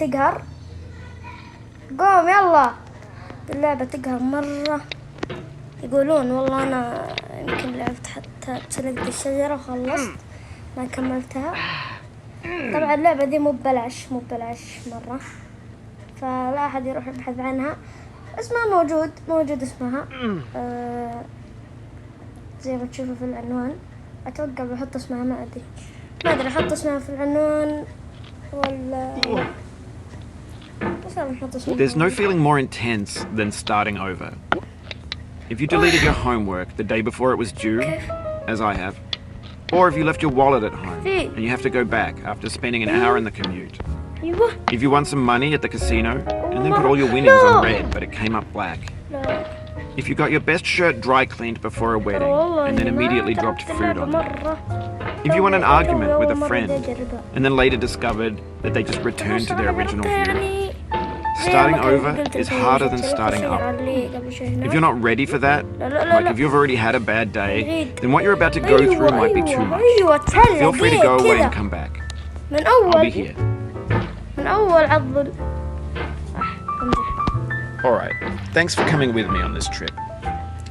اللعبة تقهر. قوم يلا. اللعبة تقهر مرة. يقولون والله أنا يمكن لعبت حتى تسلقت الشجرة وخلصت ما كملتها. طبعا اللعبة دي مو ببلاش مرة، فلا أحد يروح يبحث عنها. اسمها موجود اسمها زي ما تشوفوا في العنوان. أتوقع بحط اسمها، ما أدري أحط اسمها في العنوان ولا There's no feeling more intense than starting over. If you deleted your homework the day before it was due, as I have, or if you left your wallet at home and you have to go back after spending an hour in the commute. If you won some money at the casino and then put all your winnings on red but it came up black. If you got your best shirt dry cleaned before a wedding and then immediately dropped food on it. If you won an argument with a friend and then later discovered that they just returned to their original view. Starting over is harder than starting up. If you're not ready for that, like if you've already had a bad day, then what you're about to go through might be too much. Feel free to go away and come back. I'll be here. Alright, thanks for coming with me on this trip.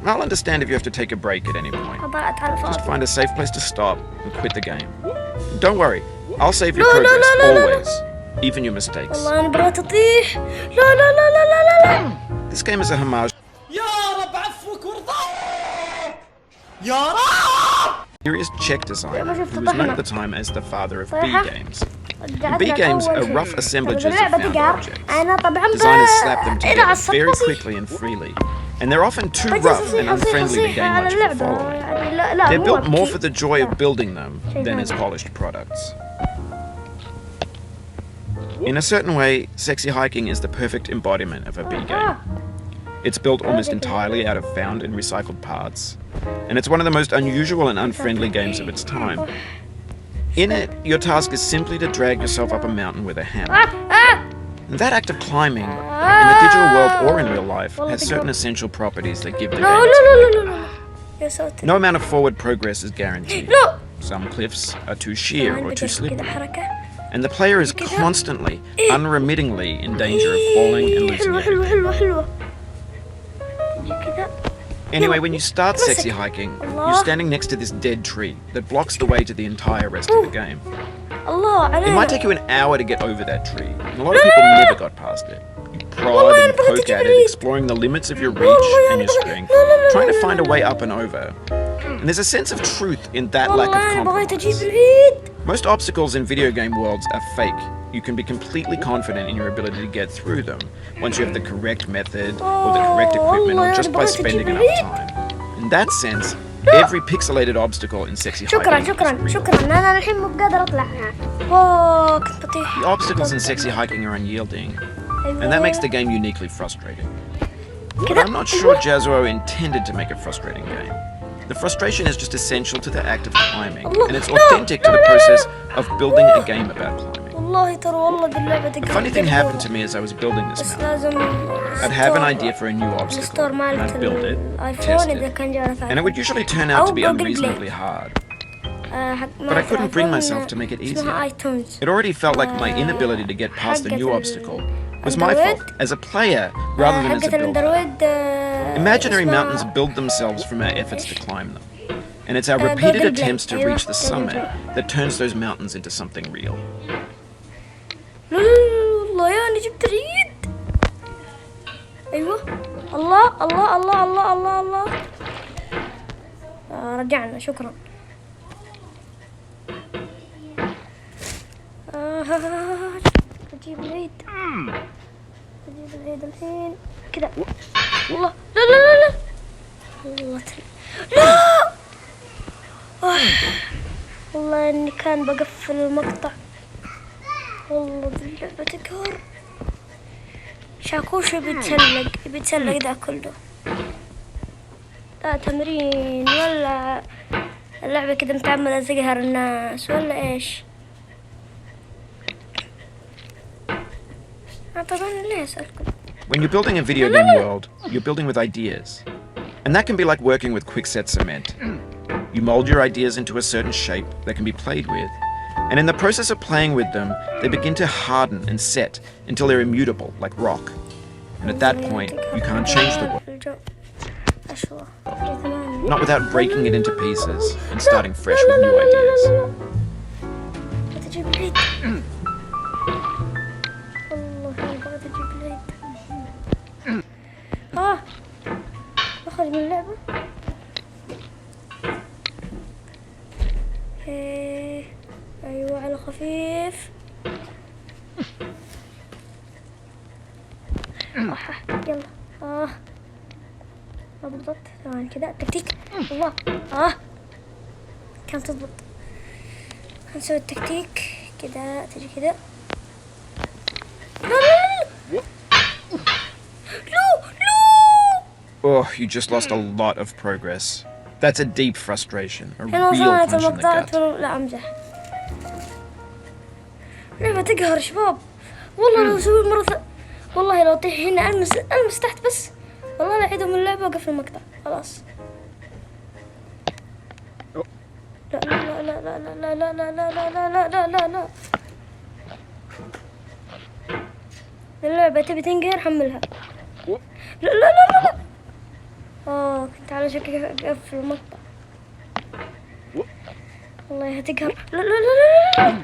I'll understand if you have to take a break at any point. Just find a safe place to stop and quit the game. Don't worry, I'll save your progress always. Even your mistakes. This game is a homage. Serious Czech designer who was known at the time as the father of B games. B games are rough assemblages of found objects. Designers slap them together very quickly and freely, and they're often too rough and unfriendly to gain much of a following. They're built more for the joy of building them than as polished products. In a certain way, Sexy Hiking is the perfect embodiment of a B game. It's built almost entirely out of found and recycled parts, and it's one of the most unusual and unfriendly games of its time. In it, your task is simply to drag yourself up a mountain with a hammer. And that act of climbing, in the digital world or in real life, has certain essential properties that give the game its flavor. No amount of forward progress is guaranteed. Some cliffs are too sheer or too slippery. And the player is constantly, unremittingly in danger of falling and losing everything. Anyway, when you start Sexy Hiking, you're standing next to this dead tree that blocks the way to the entire rest of the game. It might take you an hour to get over that tree, and a lot of people never got past it. You prod and poke at it, exploring the limits of your reach and your strength, trying to find a way up and over. And there's a sense of truth in that lack of compromise. Most obstacles in video game worlds are fake. You can be completely confident in your ability to get through them once you have the correct method or the correct equipment or just by spending enough time. In that sense, every pixelated obstacle in Sexy Hiking is real. The obstacles in Sexy Hiking are unyielding, and that makes the game uniquely frustrating. But I'm not sure Jazuo intended to make a frustrating game. The frustration is just essential to the act of climbing, and it's authentic to the process of building a game about climbing. A funny thing happened to me as I was building this mountain. I'd have an idea for a new obstacle, and I'd build it, test it, and it would usually turn out to be unreasonably hard. But I couldn't bring myself to make it easier. It already felt like my inability to get past the new obstacle was my fault as a player rather than as a builder. Imaginary mountains build themselves from our efforts to climb them. And it's our repeated attempts to reach the summit that turns those mountains into something real. الله يا أنا جبت العيد. أيوة الله الله الله الله الله الله. رجعنا شكرا. أجيب العيد. أجيب العيد الحين كذا. الله لا لا لا لا. الله لا. والله إني كان بقفل المقطع. والله اللعبة تقهر. شاكوش بيتسلق ذا كله. لا تمرين ولا اللعبة كده متعمدة تقهر الناس ولا إيش؟ طبعا ليه أسألكم؟ When you're building a video game world, you're building with ideas. And that can be like working with quickset cement. You mold your ideas into a certain shape that can be played with, And in the process of playing with them, they begin to harden and set until they're immutable, like rock. And at that point, you can't change the world. Not without breaking it into pieces and starting fresh with new ideas. اخرج من اللعبة. ايوه على خفيف. يلا ما ضبطت. ثواني كذا التكتيك. الله كانت تضبط. هنسوي التكتيك كذا. تجي كذا. Oh, you just lost a lot of progress. That's a deep frustration, a real punch in the gut. لا امزح. لعبة تقهر شباب. والله لو اسوي مرة والله لو طيح هنا المس تحت بس. والله لا اعيدهم اللعبة واقفل المقطع خلاص. لا لا لا لا لا لا لا لا لا لا لا لا لا. اللعبة تبي تنقهر حملها. لا لا لا لا لا. كنت على شكل اقفل المقطع. والله هتقهر. لا لا لا لا.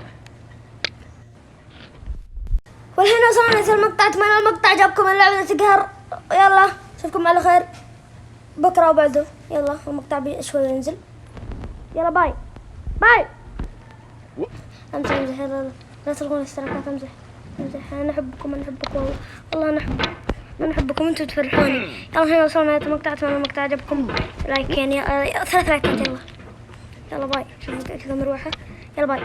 والحين وصلنا المقطع. اتمنى المقطع عجبكم. اللعبة تقهر. يلا اشوفكم على خير بكره وبعده. يلا المقطع شوي ينزل. يلا باي باي. امزح يلا لا تلغون الاشتراكات. امزح انا احبكم. انا احبكم والله انا احبكم. انا احبكم انتم تفرحوني. يلا الحين وصلنا المقطع. اتمنى المقطع عجبكم. لايكين 3 لايكات. يلا باي. شوفوا كذا مروحة. يلا باي.